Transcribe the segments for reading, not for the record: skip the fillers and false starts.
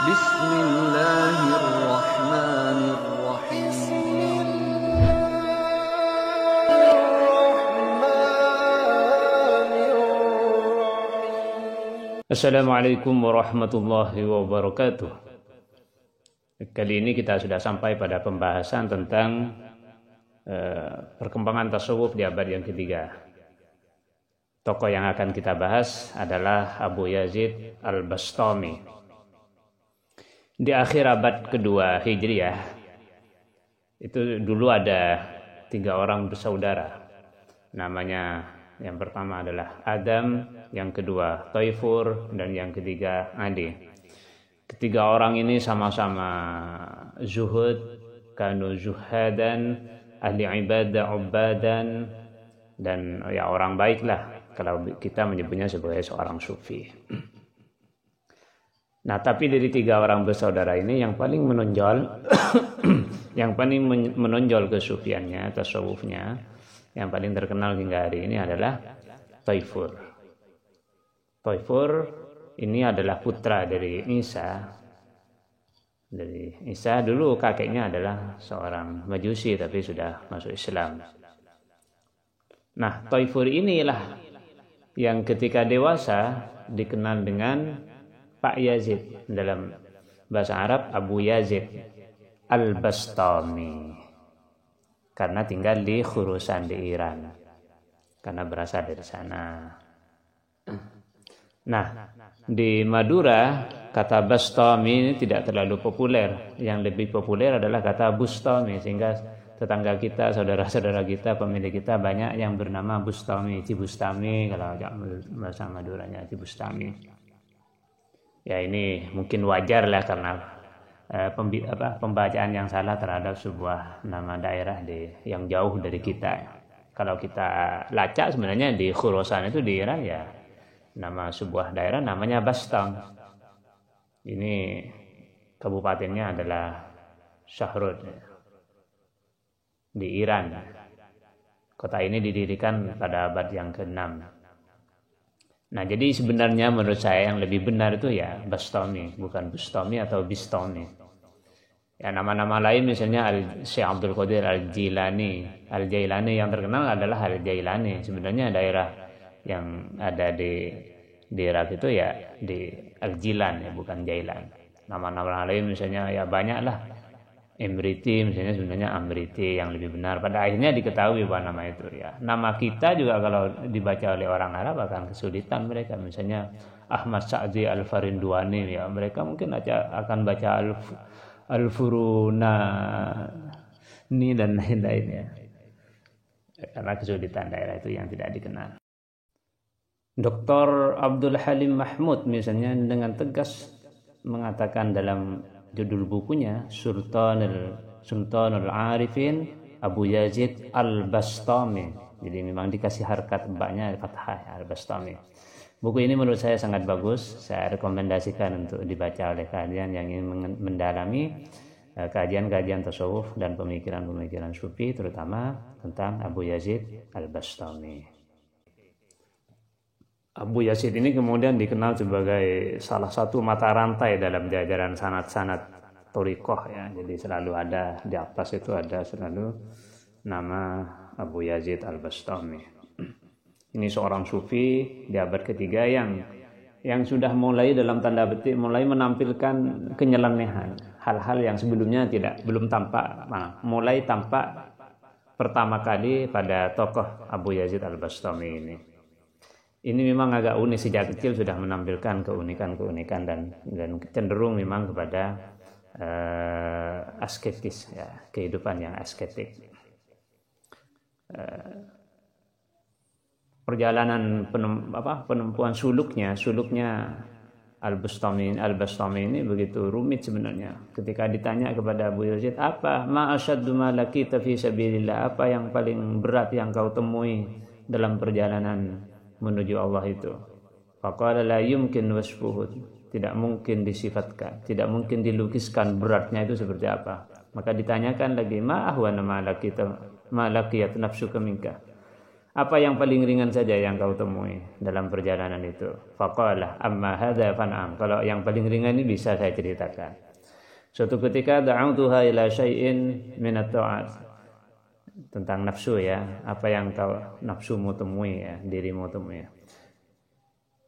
Bismillahirrahmanirrahim. Assalamualaikum warahmatullahi wabarakatuh. Kali ini kita sudah sampai pada pembahasan tentang perkembangan tasawuf di abad yang ketiga. Tokoh yang akan kita bahas adalah Abu Yazid Al-Bastami. Di akhir abad kedua Hijriah, itu dulu ada 3 orang bersaudara. Namanya yang pertama adalah Adam, yang kedua Taifur, dan yang ketiga Adi. Ketiga orang ini sama-sama zuhud, kanu zuhadan, ahli ibadah, ubadan, dan ya orang baik lah kalau kita menyebutnya sebagai seorang sufi. Nah, tapi dari 3 orang bersaudara ini yang paling menonjol yang paling menonjol kesufiannya, tasawufnya, yang paling terkenal hingga hari ini adalah Taifur. Taifur ini adalah putra dari Isa. Dari Isa dulu kakeknya adalah seorang Majusi tapi sudah masuk Islam. Nah, Taifur inilah yang ketika dewasa dikenal dengan Pak Yazid, dalam bahasa Arab Abu Yazid Al-Bastami, karena tinggal di Khurasan di Iran, karena berasal dari sana. Nah, di Madura kata Bastami ini tidak terlalu populer. Yang lebih populer adalah kata Bustami, sehingga tetangga kita, saudara-saudara kita, pemilik kita banyak yang bernama Bustami, Cibustami, kalau bahasa Maduranya Cibustami. Ya ini mungkin wajar lah karena pembacaan yang salah terhadap sebuah nama daerah yang jauh dari kita. Kalau kita lacak sebenarnya di Khurasan itu di Iran ya nama sebuah daerah namanya Bastam. Ini kabupatennya adalah Shahrud di Iran. Kota ini didirikan pada abad yang ke-6. Nah, jadi sebenarnya menurut saya yang lebih benar itu ya Bastami, bukan Bustami atau Bistami. Ya, nama-nama lain misalnya Syekh Abdul Qadir Al-Jilani. Al-Jailani yang terkenal adalah Al-Jailani. Sebenarnya daerah yang ada di Irak itu ya di Al-Jilan ya, bukan Jailan. Nama-nama lain misalnya ya banyaklah. Emriti misalnya sebenarnya Amriti yang lebih benar. Pada akhirnya diketahui bahwa nama itu ya. Nama kita juga kalau dibaca oleh orang Arab akan kesulitan mereka. Misalnya Ahmad Sa'di Al-Farinduani ya, mereka mungkin akan baca Al-Furunani dan lain-lain ya. Karena kesulitan daerah itu yang tidak dikenal. Dr. Abdul Halim Mahmud misalnya dengan tegas mengatakan dalam judul bukunya Sultanul Arifin Abu Yazid Al-Bastami. Jadi memang dikasih harkat mbaknya fathah Al-Bastami. Buku ini menurut saya sangat bagus. Saya rekomendasikan untuk dibaca oleh kalian yang ingin mendalami kajian-kajian tasawuf dan pemikiran-pemikiran sufi, terutama tentang Abu Yazid Al-Bastami. Abu Yazid ini kemudian dikenal sebagai salah satu mata rantai dalam jajaran sanad-sanad thariqah ya. Jadi selalu ada di atas itu ada selalu nama Abu Yazid Al-Bastami. Ini seorang sufi di abad ketiga yang sudah mulai dalam tanda petik mulai menampilkan kenyelenehan, hal-hal yang sebelumnya belum tampak, mulai tampak pertama kali pada tokoh Abu Yazid Al-Bastami ini. Ini memang agak unik, sejak kecil sudah menampilkan keunikan-keunikan dan cenderung memang kepada asketis ya, kehidupan yang asketik. Perjalanan penempuan suluknya Al-Bastami ini begitu rumit sebenarnya. Ketika ditanya kepada Abu Yazid, apa ma asyaddu ma laqita fi sabilillah, apa yang paling berat yang kau temui dalam perjalanan menuju Allah itu? Faqala la yumkin wasfuhu, tidak mungkin disifatkan, tidak mungkin dilukiskan beratnya itu seperti apa. Maka ditanyakan lagi, ma ahwana ma laqiyat nafsuka minka, Apa yang paling ringan saja yang kau temui dalam perjalanan itu? Faqala amma hadza fan'am. Kalau yang paling ringan ini bisa saya ceritakan. Suatu ketika da'autuha ila syai'in min at-ta'at. Tentang nafsu ya, apa yang kau nafsumu temui ya, dirimu temui.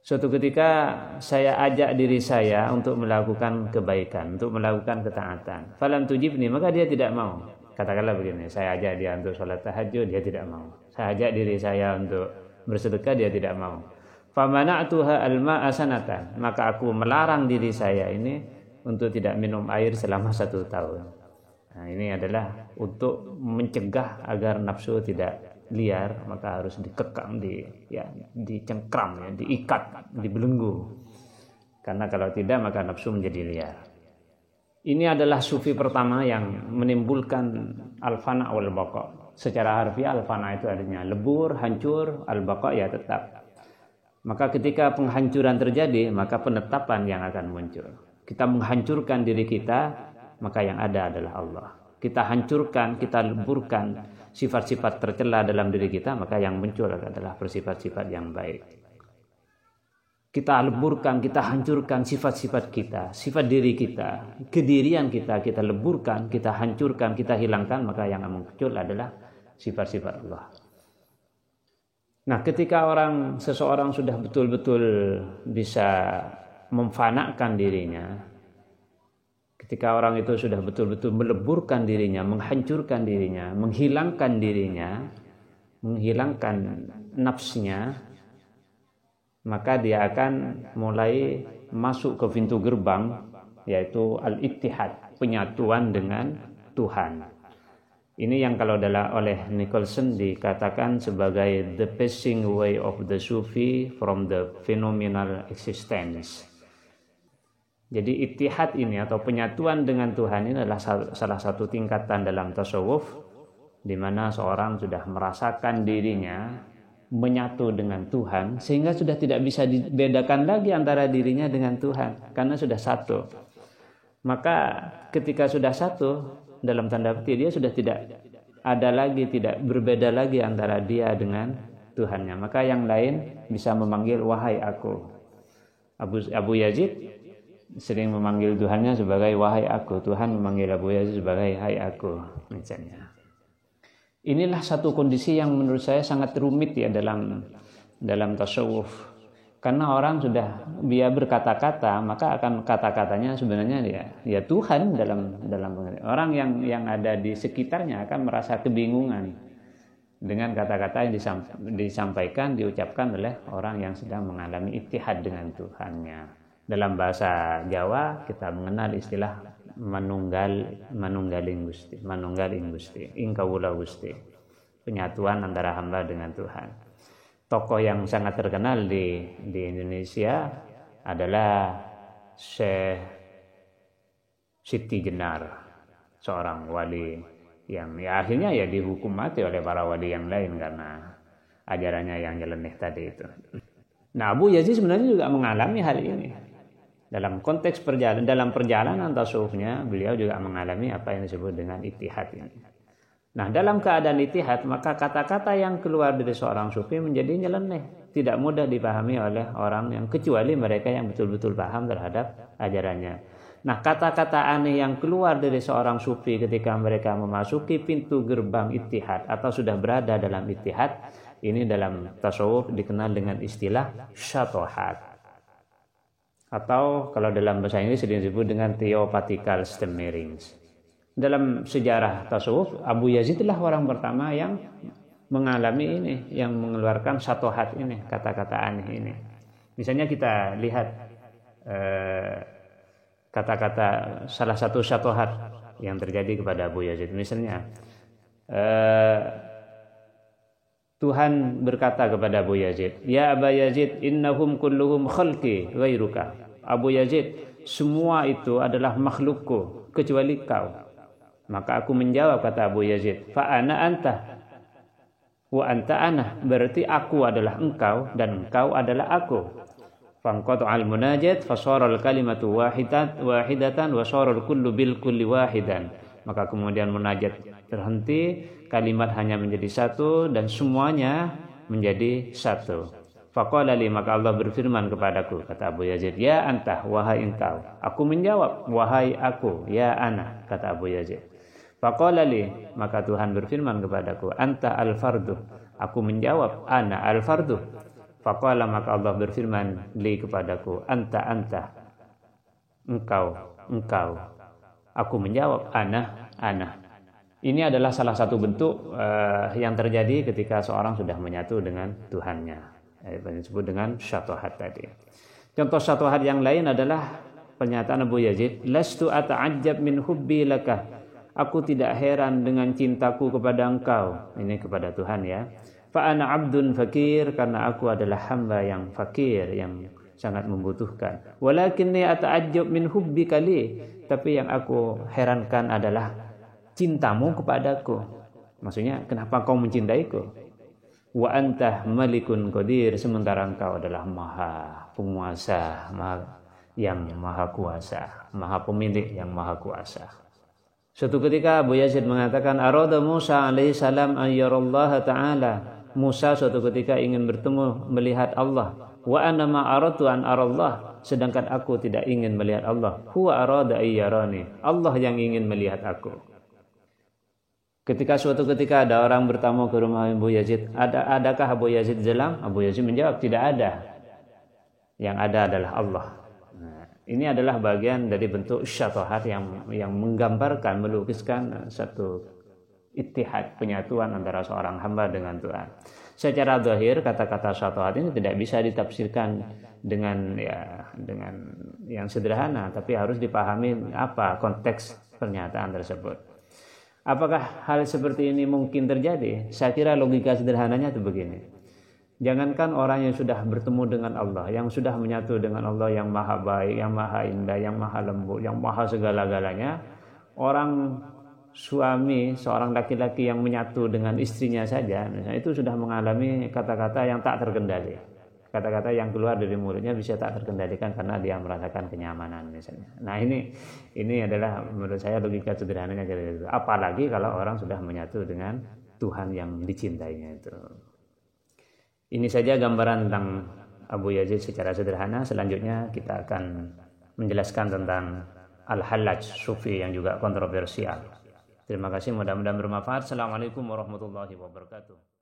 Suatu ketika saya ajak diri saya untuk melakukan kebaikan, untuk melakukan ketaatan. Falam tujibni, maka dia tidak mau. Katakanlah begini, saya ajak dia untuk sholat tahajud, dia tidak mau. Saya ajak diri saya untuk bersedekah, dia tidak mau. Famana'tuha al-ma'a sanatan, maka aku melarang diri saya ini untuk tidak minum air selama 1 tahun. Nah, ini adalah untuk mencegah agar nafsu tidak liar, maka harus dikekang, dicengkram, ya, diikat, dibelenggu. Karena kalau tidak maka nafsu menjadi liar. Ini adalah sufi pertama yang menimbulkan al-fana wal baqa. Secara harfiah al-fana itu artinya lebur, hancur, al-baqa ya tetap. Maka ketika penghancuran terjadi, maka penetapan yang akan muncul. Kita menghancurkan diri kita, maka yang ada adalah Allah. Kita hancurkan, kita leburkan sifat-sifat tercela dalam diri kita, maka yang muncul adalah bersifat-sifat yang baik. Kita leburkan, kita hancurkan sifat-sifat kita, sifat diri kita, kedirian kita leburkan, kita hancurkan, kita hilangkan, maka yang muncul adalah sifat-sifat Allah. Nah, ketika seseorang sudah betul-betul bisa memfanakan dirinya, ketika orang itu sudah betul-betul meleburkan dirinya, menghancurkan dirinya, menghilangkan dirinya, menghilangkan nafsnya, maka dia akan mulai masuk ke pintu gerbang, yaitu al-ittihad, penyatuan dengan Tuhan. Ini yang kalau oleh Nicholson dikatakan sebagai the passing away of the Sufi from the phenomenal existence. Jadi ittihad ini atau penyatuan dengan Tuhan ini adalah salah satu tingkatan dalam tasawuf, di mana seorang sudah merasakan dirinya menyatu dengan Tuhan, sehingga sudah tidak bisa dibedakan lagi antara dirinya dengan Tuhan, karena sudah satu. Maka ketika sudah satu, dalam tanda petik dia sudah tidak ada lagi, tidak berbeda lagi antara dia dengan Tuhannya. Maka yang lain bisa memanggil wahai aku. Abu Yazid sering memanggil Tuhannya sebagai wahai aku. Tuhan memanggil Abu Yazid sebagai hai aku, misalnya. Inilah satu kondisi yang menurut saya sangat rumit ya dalam tasawuf. Karena orang sudah dia berkata-kata, maka akan kata-katanya sebenarnya ya Tuhan dalam orang yang ada di sekitarnya akan merasa kebingungan dengan kata-kata yang disampaikan, diucapkan oleh orang yang sedang mengalami ittihad dengan Tuhannya. Dalam bahasa Jawa kita mengenal istilah manunggaling Gusti, ingkawula Gusti, penyatuan antara hamba dengan Tuhan. Tokoh yang sangat terkenal di Indonesia adalah Syekh Siti Jenar, seorang wali yang akhirnya dihukum mati oleh para wali yang lain karena ajarannya yang nyeleneh tadi itu. Nah, Abu Yazid sebenarnya juga mengalami hal ini. Dalam konteks dalam perjalanan tasawufnya, beliau juga mengalami apa yang disebut dengan ittihad ini. Nah, dalam keadaan ittihad, maka kata-kata yang keluar dari seorang sufi menjadi nyeleneh, tidak mudah dipahami oleh orang yang kecuali mereka yang betul-betul paham terhadap ajarannya. Nah, kata-kata aneh yang keluar dari seorang sufi ketika mereka memasuki pintu gerbang ittihad atau sudah berada dalam ittihad, ini dalam tasawuf dikenal dengan istilah syatohat. Atau kalau dalam bahasa Inggris disebut dengan theopatical stammerings. Dalam sejarah tasawuf, Abu Yazid adalah orang pertama yang mengalami ini, yang mengeluarkan syatohat ini, kata-kata aneh ini. Misalnya kita lihat kata-kata salah satu syatohat yang terjadi kepada Abu Yazid. Misalnya Tuhan berkata kepada Abu Yazid, "Ya Abu Yazid, innahum kulluhum khalqi ghairuka." Abu Yazid, semua itu adalah makhlukku kecuali kau. Maka aku menjawab, kata Abu Yazid, "Fa ana anta wa anta ana." Berarti aku adalah engkau dan engkau adalah aku. Fanqata'al munajat fasara al-kalimatu wahidatan wa sara al-kullu bil kulli wahidan. Maka kemudian munajat terhenti, kalimat hanya menjadi satu dan semuanya menjadi satu. Faqala li, maka Allah berfirman kepadaku, kata Abu Yazid, ya anta, wahai engkau. Aku menjawab, wahai aku, ya ana, kata Abu Yazid. Faqala li, maka Tuhan berfirman kepadaku, anta al-fardu. Aku menjawab, ana al-fardu. Faqala, maka Allah berfirman li kepadaku, anta, engkau. Aku menjawab, ana. Ini adalah salah satu bentuk yang terjadi ketika seorang sudah menyatu dengan Tuhannya. Yang disebut dengan syatohat tadi. Contoh syatohat yang lain adalah pernyataan Abu Yazid, lastu ata'ajjab min hubbi laka. Aku tidak heran dengan cintaku kepada engkau. Ini kepada Tuhan ya. Fa ana abdun fakir, karena aku adalah hamba yang fakir, yang sangat membutuhkan. Walakinni ata'ajjab min hubbi kali. Tapi yang aku herankan adalah cintamu kepadaku. Maksudnya, kenapa kau mencintaiku? Wa anta malikun qadir, sementara engkau adalah maha penguasa, maha kuasa, maha pemilik yang maha kuasa. Suatu ketika Abu Yazid mengatakan, arada Musa alaihi salam an yarallaha ta'ala. Musa suatu ketika ingin bertemu melihat Allah. Wa ana ma aradtu an arallah, sedangkan aku tidak ingin melihat Allah. Huwa arada ayyarani, Allah yang ingin melihat aku. Ketika suatu ketika ada orang bertamu ke rumah Abu Yazid, adakah Abu Yazid dalam? Abu Yazid menjawab, tidak ada. Yang ada adalah Allah. Nah, ini adalah bagian dari bentuk syatohat yang menggambarkan, melukiskan satu ittihad, penyatuan antara seorang hamba dengan Tuhan. Secara zahir, kata-kata syatohat ini tidak bisa ditafsirkan dengan yang sederhana, tapi harus dipahami apa konteks pernyataan tersebut. Apakah hal seperti ini mungkin terjadi? Saya kira logika sederhananya itu begini. Jangankan orang yang sudah bertemu dengan Allah, yang sudah menyatu dengan Allah yang maha baik, yang maha indah, yang maha lembut, yang maha segala-galanya, orang suami, seorang laki-laki yang menyatu dengan istrinya saja, misalnya, itu sudah mengalami kata-kata yang tak terkendali. Kata-kata yang keluar dari mulutnya bisa tak terkendalikan karena dia merasakan kenyamanan misalnya. Nah ini adalah menurut saya logika sederhananya. Apalagi kalau orang sudah menyatu dengan Tuhan yang dicintainya itu. Ini saja gambaran tentang Abu Yazid secara sederhana. Selanjutnya kita akan menjelaskan tentang Al-Hallaj Sufi yang juga kontroversial. Terima kasih, mudah-mudahan bermanfaat. Assalamualaikum warahmatullahi wabarakatuh.